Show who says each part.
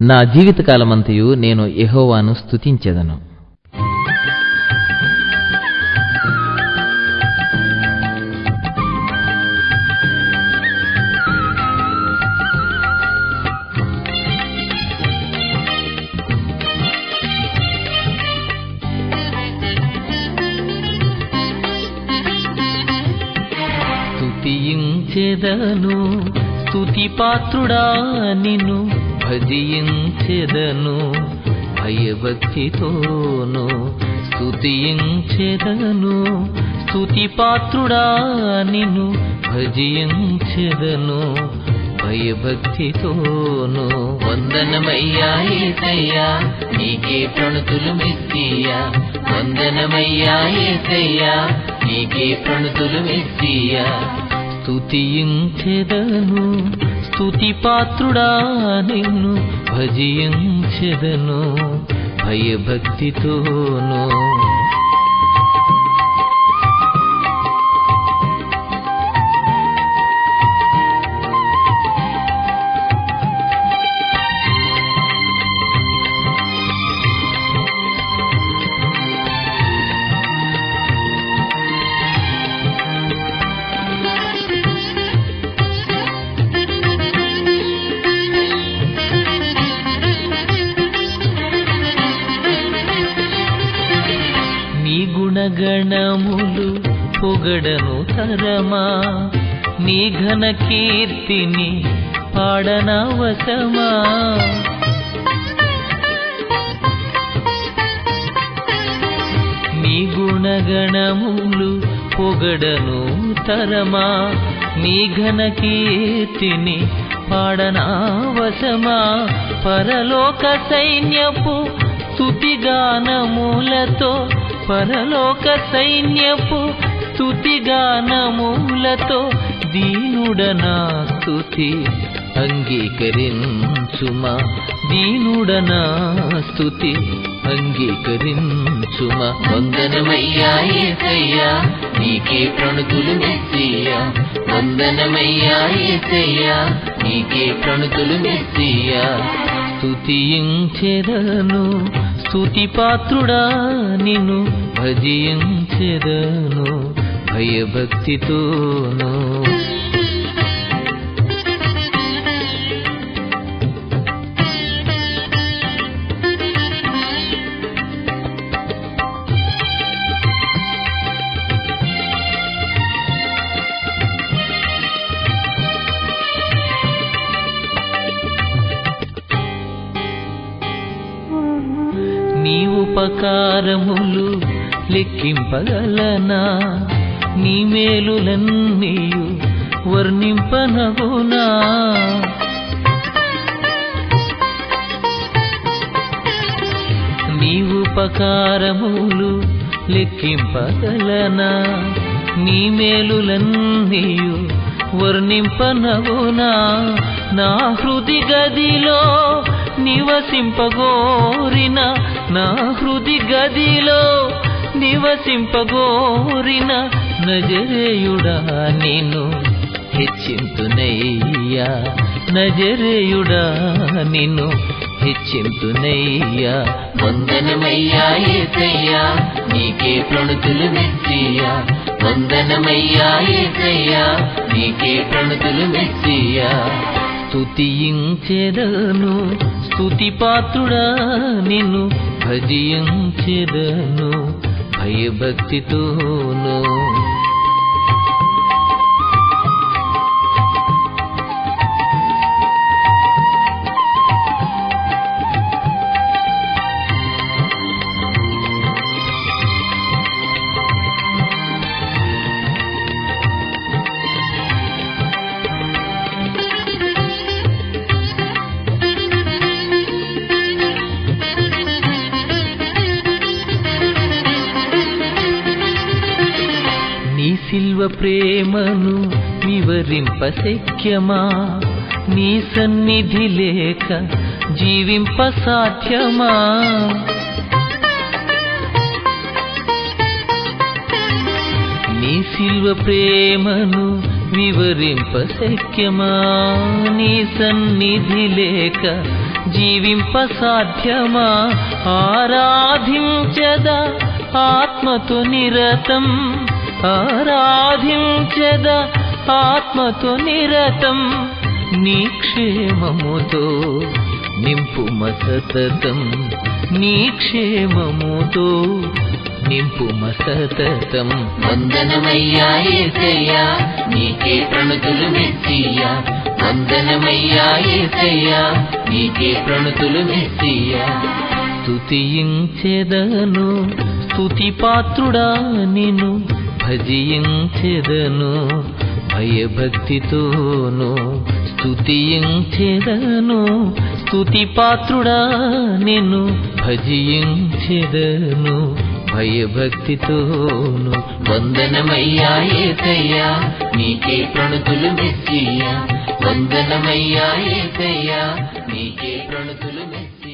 Speaker 1: నా జీవితకాలమంతయు నేను యెహోవాను స్తుతించెదను. స్తుతించెదను స్తుతిపాత్రుడా నిన్ను భజించెదను భయభక్తితోను. స్తుతించెదను స్తుతిపాత్రుడా నిన్ను భజించెదను భయభక్తితోను. వందనమయ్యా యేసయ్యా నీకే ప్రణతులు మెస్సియా. వందనమయ్యా యేసయ్యా నీకే ప్రణతులు మెస్సియా. స్తుతించెదను స్తుతిపాత్రుడా నిన్ను భజించెదను భయభక్తితోను. గుణగణములు పొగడను తరమా, నీ ఘన కీర్తిని పాడనవసమా. నీ గుణగణములు పొగడను తరమా, నీ ఘన కీర్తిని పాడనవసమా. పరలోక సైన్యపు స్తుతిగానములతో, పరలోక సైన్యపు స్తుతిగానములతో దీనుడనా స్తుతి అంగీకరించుమా. దీనుడనా స్తుతి అంగీకరించుమా. వందనమయ్యా యేసయ్యా నీకే ప్రణతులు మెస్సియా. వందనమయ్యా యేసయ్యా నీకే ప్రణతులు మెస్సియా. స్తుతించెదను స్తుతిపాత్రుడా నిన్ను భజించెదను భయభక్తితోను. నీ ఉపకారములు లెక్కింపగలనా, నీ మేలులన్నీయు వర్ణింపనగునా. నీ ఉపకారములు లెక్కింపగలనా, నీ మేలులన్నీయు వర్ణింపనగునా. నా హృది గదిలో నివసింపగోరిన, నా హృది గదిలో నివసింపగోరిన నజరేయుడా నిన్ను హెచ్చింతునయ్యా. నజరేయుడా నిన్ను హెచ్చింతునయ్యా. వందనమయ్యా యేసయ్యా నీకే ప్రణతులు మెస్సియా. వందనమయ్యా యేసయ్యా నీకే ప్రణతులు మెస్సియా. స్తుతించెదను స్తుతిపాత్రుడా నిన్ను భజించెదను భయభక్తితోను. సిల్వ ప్రేమను వివరింపశక్యమా, నీ సన్నిధి లేక జీవింప సాధ్యమా. నీ సిల్వ ప్రేమను వివరింపశక్యమా, నీ సన్నిధి లేక జీవింప సాధ్యమా ఆరాధించదా ఆత్మతో నిరతం ఆరాధించదా ఆత్మతో నిరతం నీ క్షేమముతో నింపుమ సతతం నీ క్షేమముతో నింపుమ సతతం
Speaker 2: వందనమయ్యా యేసయ్యా నీకే ప్రణతులు మెస్సియా వందనమయ్యా యేసయ్యా నీకే ప్రణతులు మెస్సియా
Speaker 1: స్తుతించెదను స్తుతి పాత్రుడా నిన్ను భజించెదను భయభక్తితోను స్తుతించెదను స్తుతి పాత్రుడా నిన్ను భజించెదను భయభక్తితోను
Speaker 2: వందనమయ్యా యేసయ్యా నీకే ప్రణతులు మెస్సియా వందనమయ్యా యేసయ్యా నీకే ప్రణతులు మెస్సియా.